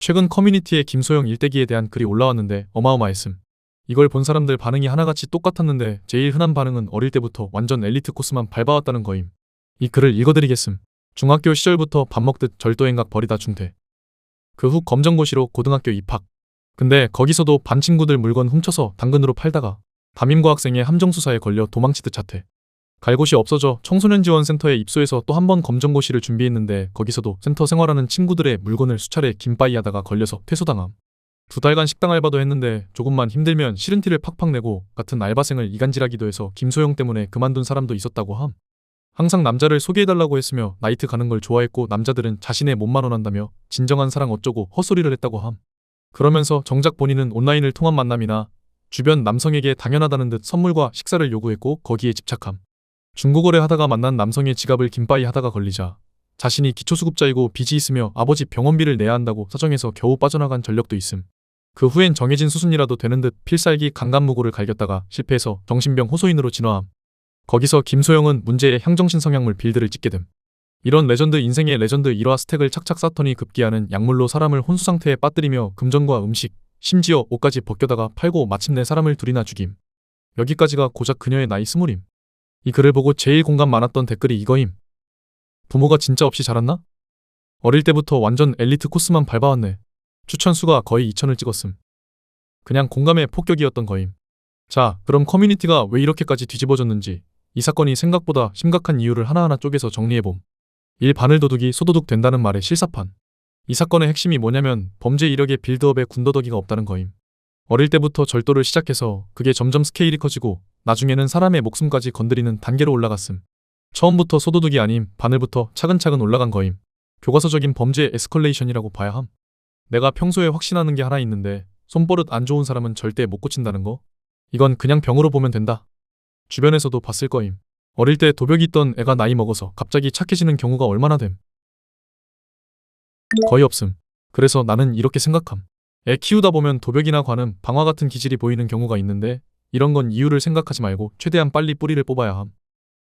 최근 커뮤니티에 김소영 일대기에 대한 글이 올라왔는데 어마어마했음. 이걸 본 사람들 반응이 하나같이 똑같았는데 제일 흔한 반응은 어릴 때부터 완전 엘리트 코스만 밟아왔다는 거임. 이 글을 읽어드리겠음. 중학교 시절부터 밥 먹듯 절도행각 벌이다 중퇴. 그 후 검정고시로 고등학교 입학. 근데 거기서도 반 친구들 물건 훔쳐서 당근으로 팔다가 담임과학생의 함정수사에 걸려 도망치듯 자퇴. 갈 곳이 없어져 청소년지원센터에 입소해서 또 한 번 검정고시를 준비했는데 거기서도 센터 생활하는 친구들의 물건을 수차례 김빠이 하다가 걸려서 퇴소당함. 2달간 식당 알바도 했는데 조금만 힘들면 싫은 티를 팍팍 내고 같은 알바생을 이간질하기도 해서 김소영 때문에 그만둔 사람도 있었다고 함. 항상 남자를 소개해달라고 했으며 나이트 가는 걸 좋아했고 남자들은 자신의 몸만 원한다며 진정한 사랑 어쩌고 헛소리를 했다고 함. 그러면서 정작 본인은 온라인을 통한 만남이나 주변 남성에게 당연하다는 듯 선물과 식사를 요구했고 거기에 집착함. 중고거래 하다가 만난 남성의 지갑을 김빠이 하다가 걸리자 자신이 기초수급자이고 빚이 있으며 아버지 병원비를 내야 한다고 사정해서 겨우 빠져나간 전력도 있음. 그 후엔 정해진 수순이라도 되는 듯 필살기 강간무고를 갈겼다가 실패해서 정신병 호소인으로 진화함. 거기서 김소영은 문제의 향정신 성약물 빌드를 찍게 됨. 이런 레전드 인생의 레전드 1화 스택을 착착 쌓더니 급기야는 약물로 사람을 혼수 상태에 빠뜨리며 금전과 음식, 심지어 옷까지 벗겨다가 팔고 마침내 사람을 둘이나 죽임. 여기까지가 고작 그녀의 나이 20임. 이 글을 보고 제일 공감 많았던 댓글이 이거임. 부모가 진짜 없이 자랐나? 어릴 때부터 완전 엘리트 코스만 밟아왔네. 추천수가 거의 2000을 찍었음. 그냥 공감의 폭격이었던 거임. 자, 그럼 커뮤니티가 왜 이렇게까지 뒤집어졌는지 이 사건이 생각보다 심각한 이유를 하나하나 쪼개서 정리해봄. 1. 바늘 도둑이 소도둑 된다는 말의 실사판. 이 사건의 핵심이 뭐냐면 범죄 이력의 빌드업에 군더더기가 없다는 거임. 어릴 때부터 절도를 시작해서 그게 점점 스케일이 커지고 나중에는 사람의 목숨까지 건드리는 단계로 올라갔음. 처음부터 소도둑이 아님 바늘부터 차근차근 올라간 거임. 교과서적인 범죄 에스컬레이션이라고 봐야 함. 내가 평소에 확신하는 게 하나 있는데 손버릇 안 좋은 사람은 절대 못 고친다는 거. 이건 그냥 병으로 보면 된다. 주변에서도 봤을 거임. 어릴 때 도벽이 있던 애가 나이 먹어서 갑자기 착해지는 경우가 얼마나 됨. 거의 없음. 그래서 나는 이렇게 생각함. 애 키우다 보면 도벽이나 관음, 방화 같은 기질이 보이는 경우가 있는데 이런 건 이유를 생각하지 말고 최대한 빨리 뿌리를 뽑아야 함.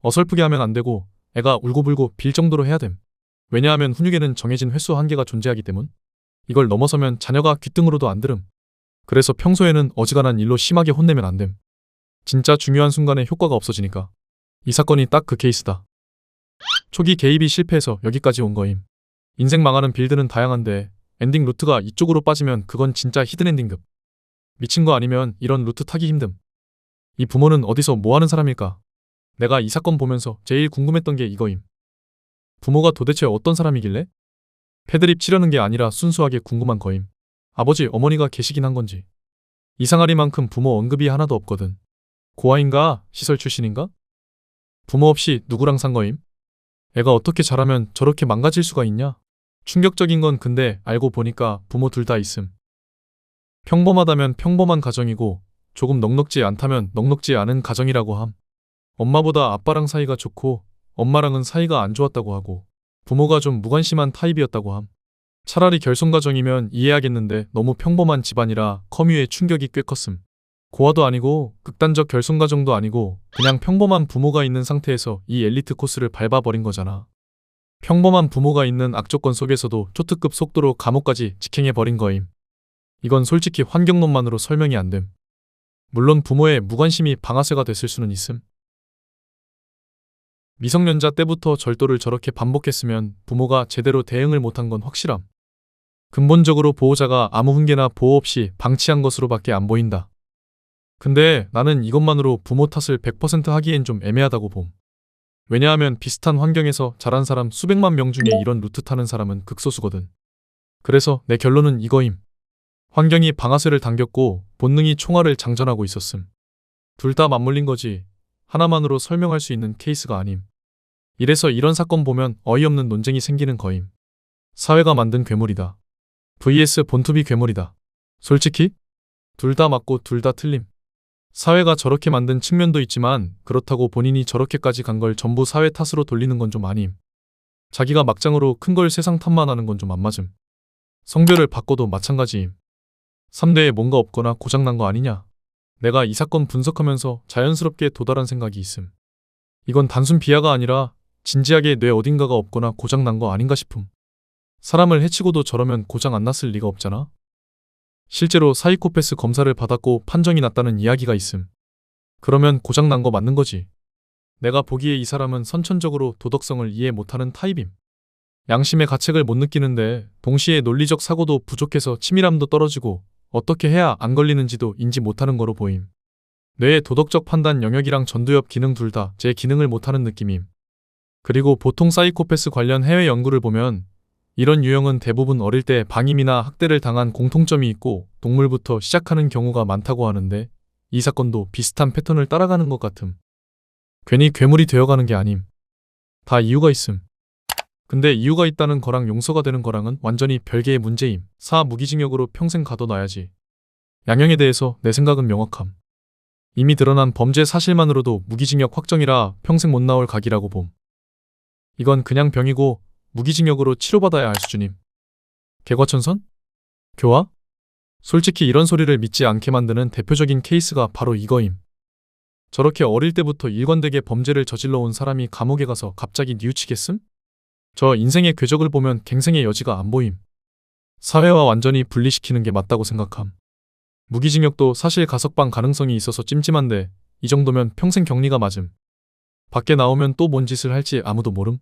어설프게 하면 안 되고 애가 울고불고 빌 정도로 해야 됨. 왜냐하면 훈육에는 정해진 횟수 한계가 존재하기 때문. 이걸 넘어서면 자녀가 귓등으로도 안 들음. 그래서 평소에는 어지간한 일로 심하게 혼내면 안 됨. 진짜 중요한 순간에 효과가 없어지니까. 이 사건이 딱 그 케이스다. 초기 개입이 실패해서 여기까지 온 거임. 인생 망하는 빌드는 다양한데 엔딩 루트가 이쪽으로 빠지면 그건 진짜 히든엔딩급. 미친 거 아니면 이런 루트 타기 힘듦. 이 부모는 어디서 뭐 하는 사람일까? 내가 이 사건 보면서 제일 궁금했던 게 이거임. 부모가 도대체 어떤 사람이길래? 패드립 치려는 게 아니라 순수하게 궁금한 거임. 아버지, 어머니가 계시긴 한 건지. 이상하리만큼 부모 언급이 하나도 없거든. 고아인가? 시설 출신인가? 부모 없이 누구랑 산 거임? 애가 어떻게 자라면 저렇게 망가질 수가 있냐? 충격적인 건 근데 알고 보니까 부모 둘 다 있음. 평범하다면 평범한 가정이고 조금 넉넉지 않다면 넉넉지 않은 가정이라고 함. 엄마보다 아빠랑 사이가 좋고 엄마랑은 사이가 안 좋았다고 하고 부모가 좀 무관심한 타입이었다고 함. 차라리 결손가정이면 이해하겠는데 너무 평범한 집안이라 커뮤에 충격이 꽤 컸음. 고아도 아니고 극단적 결손가정도 아니고 그냥 평범한 부모가 있는 상태에서 이 엘리트 코스를 밟아버린 거잖아. 평범한 부모가 있는 악조건 속에서도 초특급 속도로 감옥까지 직행해버린 거임. 이건 솔직히 환경론만으로 설명이 안 됨. 물론 부모의 무관심이 방아쇠가 됐을 수는 있음. 미성년자 때부터 절도를 저렇게 반복했으면 부모가 제대로 대응을 못한 건 확실함. 근본적으로 보호자가 아무 훈계나 보호 없이 방치한 것으로밖에 안 보인다. 근데 나는 이것만으로 부모 탓을 100% 하기엔 좀 애매하다고 봄. 왜냐하면 비슷한 환경에서 자란 사람 수백만 명 중에 이런 루트 타는 사람은 극소수거든. 그래서 내 결론은 이거임. 환경이 방아쇠를 당겼고 본능이 총알을 장전하고 있었음. 둘 다 맞물린 거지 하나만으로 설명할 수 있는 케이스가 아님. 이래서 이런 사건 보면 어이없는 논쟁이 생기는 거임. 사회가 만든 괴물이다. vs 본투비 괴물이다. 솔직히 둘 다 맞고 둘 다 틀림. 사회가 저렇게 만든 측면도 있지만 그렇다고 본인이 저렇게까지 간 걸 전부 사회 탓으로 돌리는 건 좀 아님. 자기가 막장으로 큰 걸 세상 탓만 하는 건 좀 안 맞음. 성별을 바꿔도 마찬가지임. 3대에 뭔가 없거나 고장난 거 아니냐. 내가 이 사건 분석하면서 자연스럽게 도달한 생각이 있음. 이건 단순 비하가 아니라 진지하게 뇌 어딘가가 없거나 고장난 거 아닌가 싶음. 사람을 해치고도 저러면 고장 안 났을 리가 없잖아. 실제로 사이코패스 검사를 받았고 판정이 났다는 이야기가 있음. 그러면 고장 난 거 맞는 거지. 내가 보기에 이 사람은 선천적으로 도덕성을 이해 못하는 타입임. 양심의 가책을 못 느끼는데 동시에 논리적 사고도 부족해서 치밀함도 떨어지고 어떻게 해야 안 걸리는지도 인지 못하는 거로 보임. 뇌의 도덕적 판단 영역이랑 전두엽 기능 둘 다 제 기능을 못하는 느낌임. 그리고 보통 사이코패스 관련 해외 연구를 보면 이런 유형은 대부분 어릴 때 방임이나 학대를 당한 공통점이 있고 동물부터 시작하는 경우가 많다고 하는데 이 사건도 비슷한 패턴을 따라가는 것 같음. 괜히 괴물이 되어가는 게 아님. 다 이유가 있음. 근데 이유가 있다는 거랑 용서가 되는 거랑은 완전히 별개의 문제임. 무기징역으로 평생 가둬놔야지. 양형에 대해서 내 생각은 명확함. 이미 드러난 범죄 사실만으로도 무기징역 확정이라 평생 못 나올 각이라고 봄. 이건 그냥 병이고 무기징역으로 치료받아야 할 수준임. 개과천선? 교화? 솔직히 이런 소리를 믿지 않게 만드는 대표적인 케이스가 바로 이거임. 저렇게 어릴 때부터 일관되게 범죄를 저질러 온 사람이 감옥에 가서 갑자기 뉘우치겠음? 저 인생의 궤적을 보면 갱생의 여지가 안 보임. 사회와 완전히 분리시키는 게 맞다고 생각함. 무기징역도 사실 가석방 가능성이 있어서 찜찜한데 이 정도면 평생 격리가 맞음. 밖에 나오면 또 뭔 짓을 할지 아무도 모름.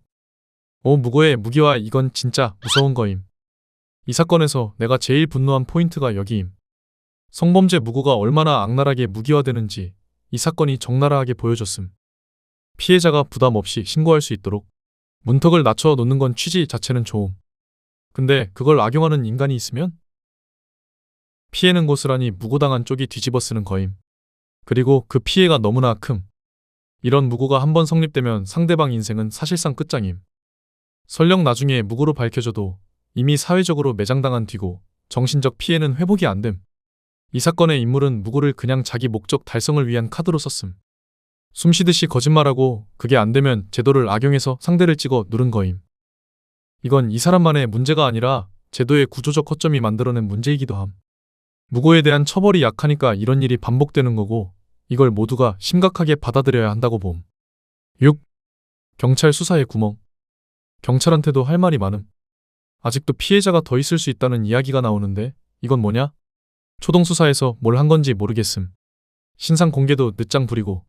무고의 무기화 이건 진짜 무서운 거임. 이 사건에서 내가 제일 분노한 포인트가 여기임. 성범죄 무고가 얼마나 악랄하게 무기화되는지 이 사건이 적나라하게 보여줬음. 피해자가 부담 없이 신고할 수 있도록 문턱을 낮춰 놓는 건 취지 자체는 좋음. 근데 그걸 악용하는 인간이 있으면? 피해는 고스란히 무고당한 쪽이 뒤집어 쓰는 거임. 그리고 그 피해가 너무나 큼. 이런 무고가 한번 성립되면 상대방 인생은 사실상 끝장임. 설령 나중에 무고로 밝혀져도 이미 사회적으로 매장당한 뒤고 정신적 피해는 회복이 안 됨. 이 사건의 인물은 무고를 그냥 자기 목적 달성을 위한 카드로 썼음. 숨쉬듯이 거짓말하고 그게 안 되면 제도를 악용해서 상대를 찍어 누른 거임. 이건 이 사람만의 문제가 아니라 제도의 구조적 허점이 만들어낸 문제이기도 함. 무고에 대한 처벌이 약하니까 이런 일이 반복되는 거고 이걸 모두가 심각하게 받아들여야 한다고 봄. 6. 경찰 수사의 구멍. 경찰한테도 할 말이 많음. 아직도 피해자가 더 있을 수 있다는 이야기가 나오는데 이건 뭐냐? 초동 수사에서 뭘 한 건지 모르겠음. 신상 공개도 늦장 부리고.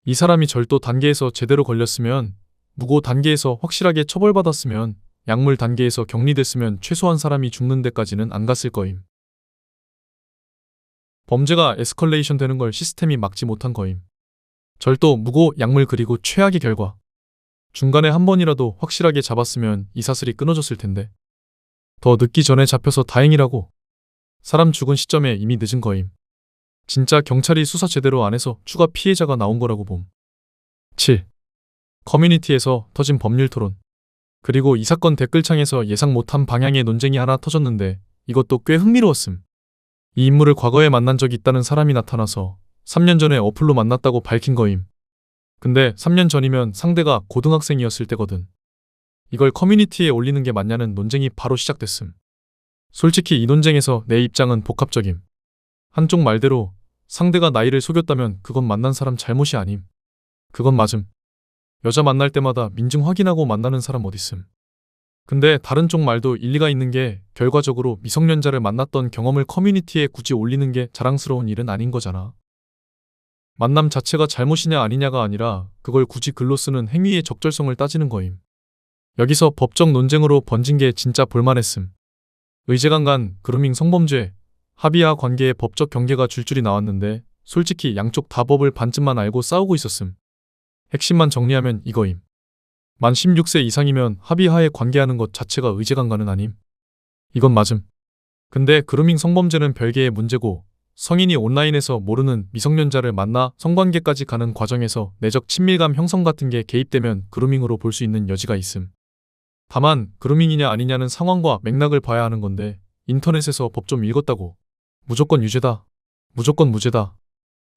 이 사람이 절도 단계에서 제대로 걸렸으면, 무고 단계에서 확실하게 처벌받았으면, 약물 단계에서 격리됐으면 최소한 사람이 죽는 데까지는 안 갔을 거임. 범죄가 에스컬레이션 되는 걸 시스템이 막지 못한 거임. 절도, 무고, 약물 그리고 최악의 결과. 중간에 한 번이라도 확실하게 잡았으면 이 사슬이 끊어졌을 텐데. 더 늦기 전에 잡혀서 다행이라고. 사람 죽은 시점에 이미 늦은 거임. 진짜 경찰이 수사 제대로 안 해서 추가 피해자가 나온 거라고 봄. 7. 커뮤니티에서 터진 법률 토론. 그리고 이 사건 댓글창에서 예상 못한 방향의 논쟁이 하나 터졌는데 이것도 꽤 흥미로웠음. 이 인물을 과거에 만난 적이 있다는 사람이 나타나서 3년 전에 어플로 만났다고 밝힌 거임. 근데 3년 전이면 상대가 고등학생이었을 때거든. 이걸 커뮤니티에 올리는 게 맞냐는 논쟁이 바로 시작됐음. 솔직히 이 논쟁에서 내 입장은 복합적임. 한쪽 말대로 상대가 나이를 속였다면 그건 만난 사람 잘못이 아님. 그건 맞음. 여자 만날 때마다 민증 확인하고 만나는 사람 어딨음. 근데 다른 쪽 말도 일리가 있는 게 결과적으로 미성년자를 만났던 경험을 커뮤니티에 굳이 올리는 게 자랑스러운 일은 아닌 거잖아. 만남 자체가 잘못이냐 아니냐가 아니라 그걸 굳이 글로 쓰는 행위의 적절성을 따지는 거임. 여기서 법적 논쟁으로 번진 게 진짜 볼만했음. 의제강간, 그루밍 성범죄, 합의와 관계의 법적 경계가 줄줄이 나왔는데 솔직히 양쪽 다 법을 반쯤만 알고 싸우고 있었음. 핵심만 정리하면 이거임. 만 16세 이상이면 합의하에 관계하는 것 자체가 의제강간은 아님. 이건 맞음. 근데 그루밍 성범죄는 별개의 문제고 성인이 온라인에서 모르는 미성년자를 만나 성관계까지 가는 과정에서 내적 친밀감 형성 같은 게 개입되면 그루밍으로 볼 수 있는 여지가 있음. 다만 그루밍이냐 아니냐는 상황과 맥락을 봐야 하는 건데 인터넷에서 법 좀 읽었다고 무조건 유죄다, 무조건 무죄다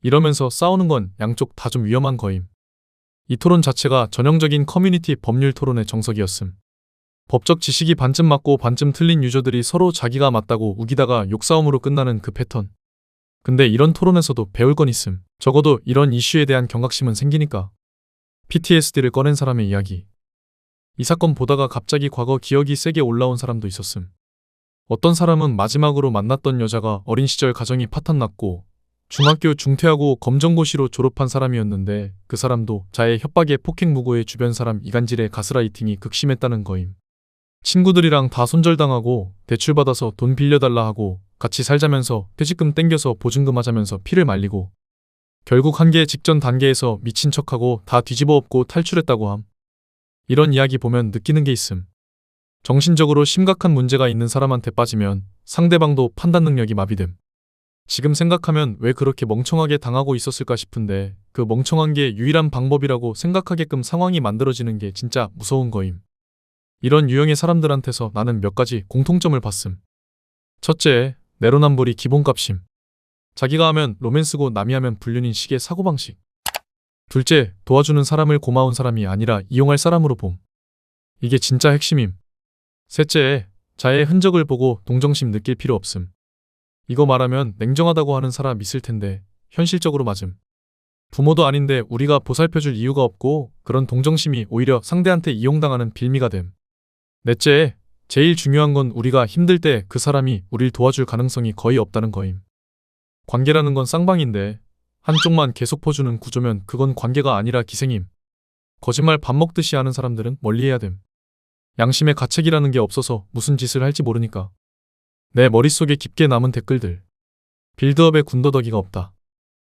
이러면서 싸우는 건 양쪽 다 좀 위험한 거임. 이 토론 자체가 전형적인 커뮤니티 법률 토론의 정석이었음. 법적 지식이 반쯤 맞고 반쯤 틀린 유저들이 서로 자기가 맞다고 우기다가 욕싸움으로 끝나는 그 패턴. 근데 이런 토론에서도 배울 건 있음. 적어도 이런 이슈에 대한 경각심은 생기니까. PTSD를 꺼낸 사람의 이야기. 이 사건 보다가 갑자기 과거 기억이 세게 올라온 사람도 있었음. 어떤 사람은 마지막으로 만났던 여자가 어린 시절 가정이 파탄났고 중학교 중퇴하고 검정고시로 졸업한 사람이었는데 그 사람도 자해 협박에 폭행 무고에 주변 사람 이간질에 가스라이팅이 극심했다는 거임. 친구들이랑 다 손절당하고 대출받아서 돈 빌려달라 하고 같이 살자면서 퇴직금 땡겨서 보증금 하자면서 피를 말리고 결국 한계 직전 단계에서 미친 척하고 다 뒤집어 엎고 탈출했다고 함. 이런 이야기 보면 느끼는 게 있음. 정신적으로 심각한 문제가 있는 사람한테 빠지면 상대방도 판단 능력이 마비됨. 지금 생각하면 왜 그렇게 멍청하게 당하고 있었을까 싶은데 그 멍청한 게 유일한 방법이라고 생각하게끔 상황이 만들어지는 게 진짜 무서운 거임. 이런 유형의 사람들한테서 나는 몇 가지 공통점을 봤음. 첫째, 내로남불이 기본값임. 자기가 하면 로맨스고 남이 하면 불륜인 식의 사고방식. 둘째, 도와주는 사람을 고마운 사람이 아니라 이용할 사람으로 봄. 이게 진짜 핵심임. 셋째, 자해의 흔적을 보고 동정심 느낄 필요 없음. 이거 말하면 냉정하다고 하는 사람 있을 텐데 현실적으로 맞음. 부모도 아닌데 우리가 보살펴줄 이유가 없고 그런 동정심이 오히려 상대한테 이용당하는 빌미가 됨. 넷째, 제일 중요한 건 우리가 힘들 때 그 사람이 우릴 도와줄 가능성이 거의 없다는 거임. 관계라는 건 쌍방인데 한쪽만 계속 퍼주는 구조면 그건 관계가 아니라 기생임. 거짓말 밥 먹듯이 하는 사람들은 멀리해야 됨. 양심의 가책이라는 게 없어서 무슨 짓을 할지 모르니까. 내 머릿속에 깊게 남은 댓글들. 빌드업에 군더더기가 없다.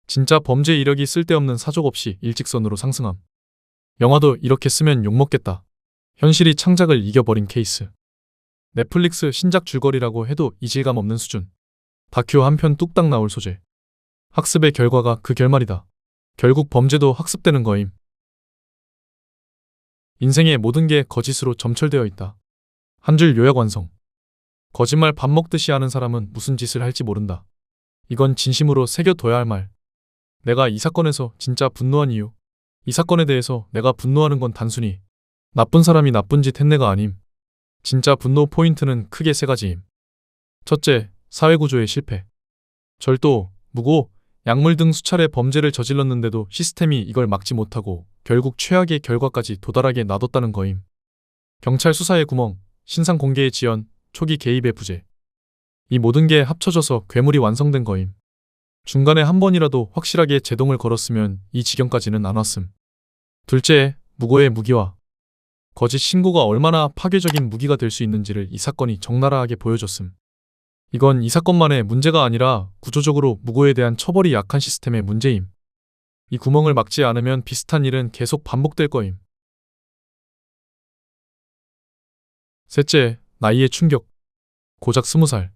진짜 범죄 이력이 쓸데없는 사족 없이 일직선으로 상승함. 영화도 이렇게 쓰면 욕먹겠다. 현실이 창작을 이겨버린 케이스. 넷플릭스 신작 줄거리라고 해도 이질감 없는 수준. 다큐 한 편 뚝딱 나올 소재. 학습의 결과가 그 결말이다. 결국 범죄도 학습되는 거임. 인생의 모든 게 거짓으로 점철되어 있다. 한 줄 요약 완성. 거짓말 밥 먹듯이 하는 사람은 무슨 짓을 할지 모른다. 이건 진심으로 새겨둬야 할 말. 내가 이 사건에서 진짜 분노한 이유. 이 사건에 대해서 내가 분노하는 건 단순히 나쁜 사람이 나쁜 짓 했네가 아님. 진짜 분노 포인트는 크게 세 가지임. 첫째, 사회구조의 실패. 절도, 무고, 약물 등 수차례 범죄를 저질렀는데도 시스템이 이걸 막지 못하고 결국 최악의 결과까지 도달하게 놔뒀다는 거임. 경찰 수사의 구멍, 신상 공개의 지연, 초기 개입의 부재. 이 모든 게 합쳐져서 괴물이 완성된 거임. 중간에 한 번이라도 확실하게 제동을 걸었으면 이 지경까지는 안 왔음. 둘째, 무고의 무기화. 거짓 신고가 얼마나 파괴적인 무기가 될 수 있는지를 이 사건이 적나라하게 보여줬음. 이건 이 사건만의 문제가 아니라 구조적으로 무고에 대한 처벌이 약한 시스템의 문제임. 이 구멍을 막지 않으면 비슷한 일은 계속 반복될 거임. 셋째, 나이의 충격. 고작 20살.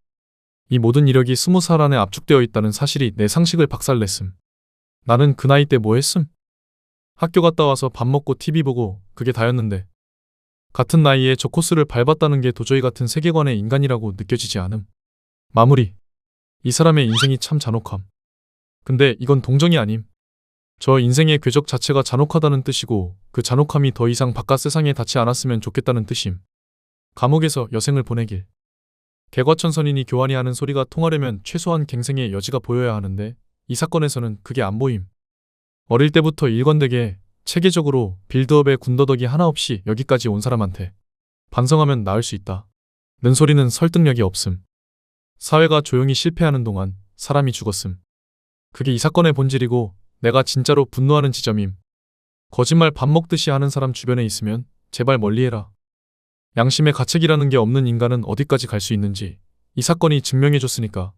이 모든 이력이 20살 안에 압축되어 있다는 사실이 내 상식을 박살냈음. 나는 그 나이 때 뭐 했음? 학교 갔다 와서 밥 먹고 TV 보고 그게 다였는데 같은 나이에 저 코스를 밟았다는 게 도저히 같은 세계관의 인간이라고 느껴지지 않음. 마무리. 이 사람의 인생이 참 잔혹함. 근데 이건 동정이 아님. 저 인생의 궤적 자체가 잔혹하다는 뜻이고 그 잔혹함이 더 이상 바깥 세상에 닿지 않았으면 좋겠다는 뜻임. 감옥에서 여생을 보내길. 개과천선이니 교환이 하는 소리가 통하려면 최소한 갱생의 여지가 보여야 하는데 이 사건에서는 그게 안 보임. 어릴 때부터 일관되게 체계적으로 빌드업의 군더더기 하나 없이 여기까지 온 사람한테 반성하면 나을 수 있다. 는 소리는 설득력이 없음. 사회가 조용히 실패하는 동안 사람이 죽었음. 그게 이 사건의 본질이고 내가 진짜로 분노하는 지점임. 거짓말 밥 먹듯이 하는 사람 주변에 있으면 제발 멀리해라. 양심의 가책이라는 게 없는 인간은 어디까지 갈 수 있는지 이 사건이 증명해줬으니까.